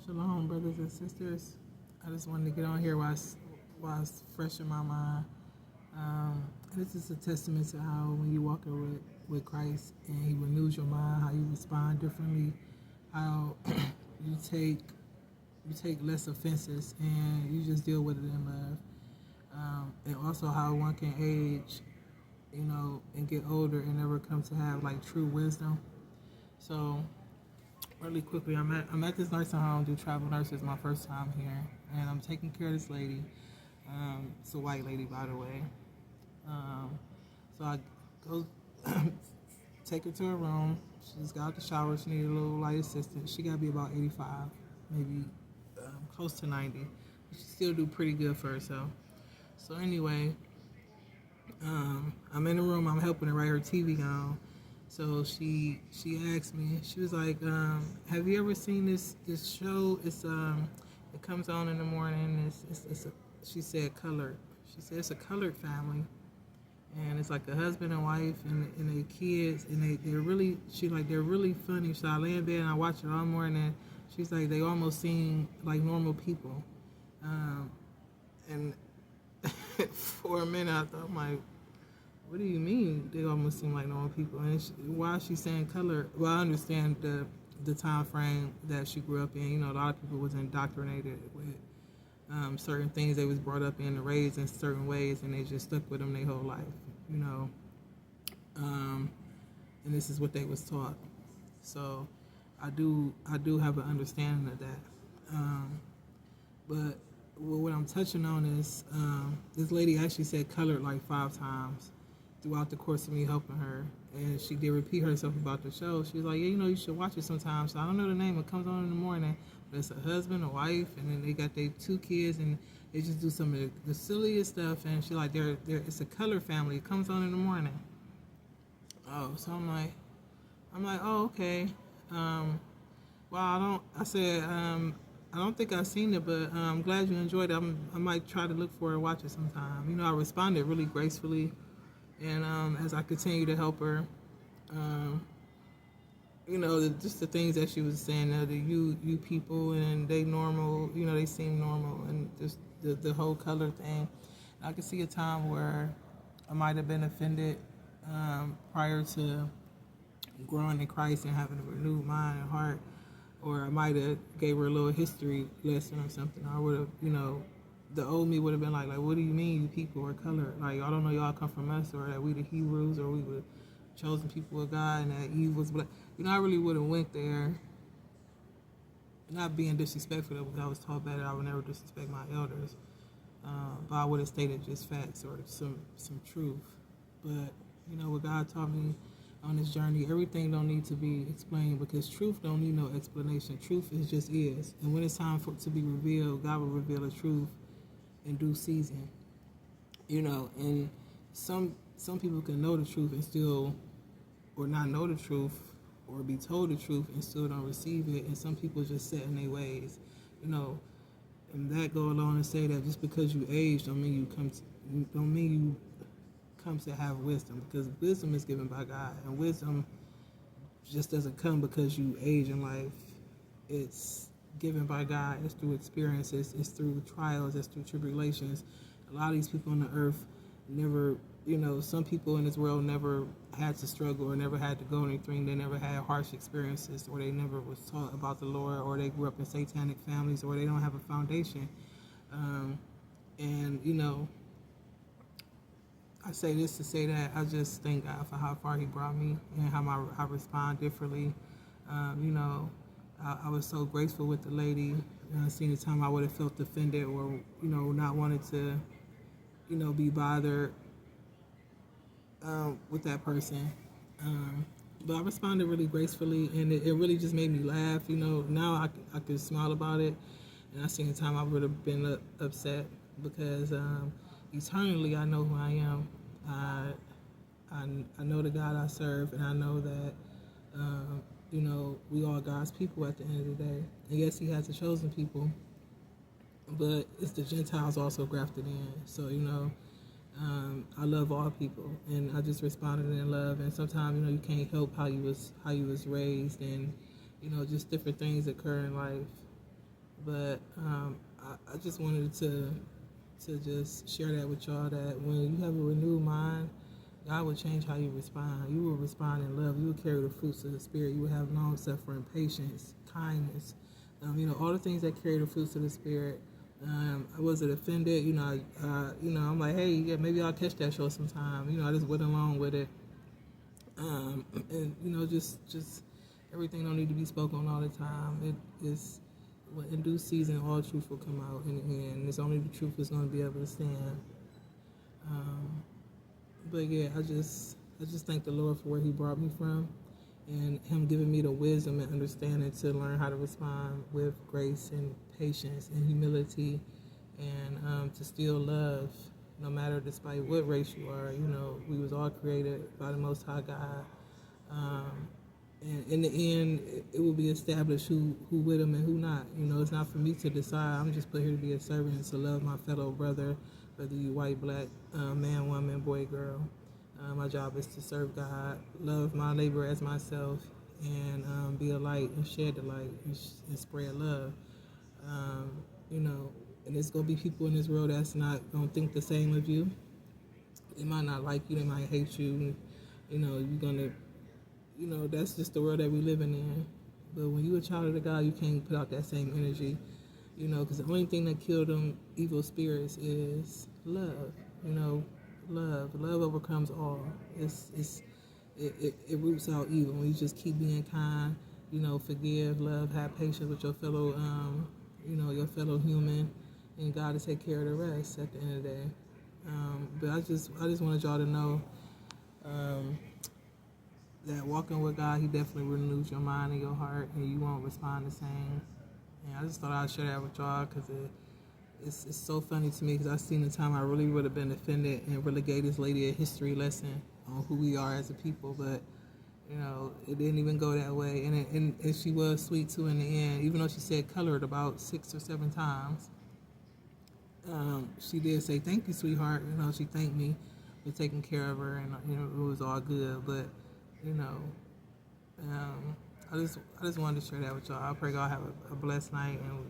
Shalom, brothers and sisters. I just wanted to get on here while it's fresh in my mind. This is a testament to how when you walk with Christ and He renews your mind, how you respond differently, how you take less offenses and you just deal with it in love. And also how one can age, and get older and never come to have like true wisdom. So really quickly, I'm at this nursing home. Do travel nurses my first time here, and I'm taking care of this lady. It's a white lady, by the way. So I go take her to her room. She just got out the shower. She needed a little light assistance. She got to be about 85, maybe close to 90. She still do pretty good for herself. So anyway, I'm in the room. I'm helping her write her TV on. So she asked me. She was like, "Have you ever seen this show? It comes on in the morning. She said colored. She said it's a colored family, and it's like a husband and wife and their kids, and they're really they're really funny. So I lay in bed and I watch it all morning. She's like they almost seem like normal people, and for a minute I thought, I'm like, what do you mean they almost seem like normal people? And why is she saying color? Well, I understand the time frame that she grew up in. A lot of people was indoctrinated with certain things they was brought up in and raised in certain ways, and they just stuck with them their whole life. And this is what they was taught. So I do have an understanding of that. But what I'm touching on is this lady actually said colored like 5 times throughout the course of me helping her, and she did repeat herself about the show. She was like, yeah, you should watch it sometime. So I don't know the name. It comes on in the morning, but it's a husband, a wife, and then they got their 2 kids, and they just do some of the silliest stuff. And she like, it's a color family. It comes on in the morning. Oh, so I'm like, oh, okay. Well, I don't think I've seen it, but I'm glad you enjoyed it. I might try to look for it and watch it sometime. I responded really gracefully. And as I continue to help her, just the things that she was saying, the you people and they normal, they seem normal, and just the whole color thing. I could see a time where I might have been offended prior to growing in Christ and having a renewed mind and heart, or I might have gave her a little history lesson or something. I would have, the old me would have been like, what do you mean you people are colored? Like, I don't know y'all come from us, or that we the Hebrews, or we were chosen people of God, and that Eve was black. I really would have went there, not being disrespectful, because I was taught better. I would never disrespect my elders, but I would have stated just facts or some truth. But what God taught me on this journey, everything don't need to be explained, because truth don't need no explanation. Truth just is, and when it's time for it to be revealed, God will reveal the truth in due season. And some people can know the truth and still, or not know the truth, or be told the truth and still don't receive it. And some people just set in their ways, and that go along and say that just because you age don't mean you come to have wisdom, because wisdom is given by God, and wisdom just doesn't come because you age in life. It's given by God. It's through experiences, it's through trials, it's through tribulations. A lot of these people on the earth never, some people in this world never had to struggle or never had to go anything. They never had harsh experiences, or they never was taught about the Lord, or they grew up in satanic families, or they don't have a foundation. And I say this to say that I just thank God for how far He brought me and how I respond differently. I was so grateful with the lady. I seen the time I would have felt offended, or not wanted to be bothered with that person. But I responded really gracefully, and it really just made me laugh. Now I can smile about it. And I seen the time I would have been upset, because eternally I know who I am. I know the God I serve, and I know that we all God's people at the end of the day. And yes, He has the chosen people, but it's the Gentiles also grafted in. So I love all people, and I just responded in love. And sometimes you can't help how you was raised, and just different things occur in life. But I just wanted to just share that with y'all, that when you have a renewed mind, God will change how you respond. You will respond in love. You will carry the fruits of the Spirit. You will have long suffering, patience, kindness. All the things that carry the fruits of the Spirit. I wasn't offended. I'm like, hey, yeah, maybe I'll catch that show sometime. I just went along with it. And just everything don't need to be spoken all the time. It is, in due season, all truth will come out in the end. It's only the truth is going to be able to stand. But yeah, I just thank the Lord for where He brought me from, and Him giving me the wisdom and understanding to learn how to respond with grace and patience and humility, and to still love, no matter despite what race you are. We was all created by the Most High God. And in the end, it will be established who with Him and who not. It's not for me to decide. I'm just put here to be a servant and to love my fellow brother, whether you white, black, man, woman, boy, girl. My job is to serve God, love my neighbor as myself, and be a light and shed the light and spread love. Um, and there's gonna be people in this world that's not gonna think the same of you. They might not like you. They might hate you. You're gonna, that's just the world that we living in. But when you're a child of the God, you can't put out that same energy. Because the only thing that killed them evil spirits is love. Love. Love overcomes all. It roots out evil. When you just keep being kind, forgive, love, have patience with your fellow, your fellow human, and God will take care of the rest at the end of the day. But I just wanted y'all to know that walking with God, He definitely renews your mind and your heart, and you won't respond the same. And I just thought I'd share that with y'all because it's so funny to me, because I seen the time I really would have been offended and really gave this lady a history lesson on who we are as a people, but it didn't even go that way. And she was sweet too in the end, even though she said colored about 6 or 7 times. She did say thank you, sweetheart. She thanked me for taking care of her, and it was all good. But you know, I just wanted to share that with y'all. I pray God have a blessed night, and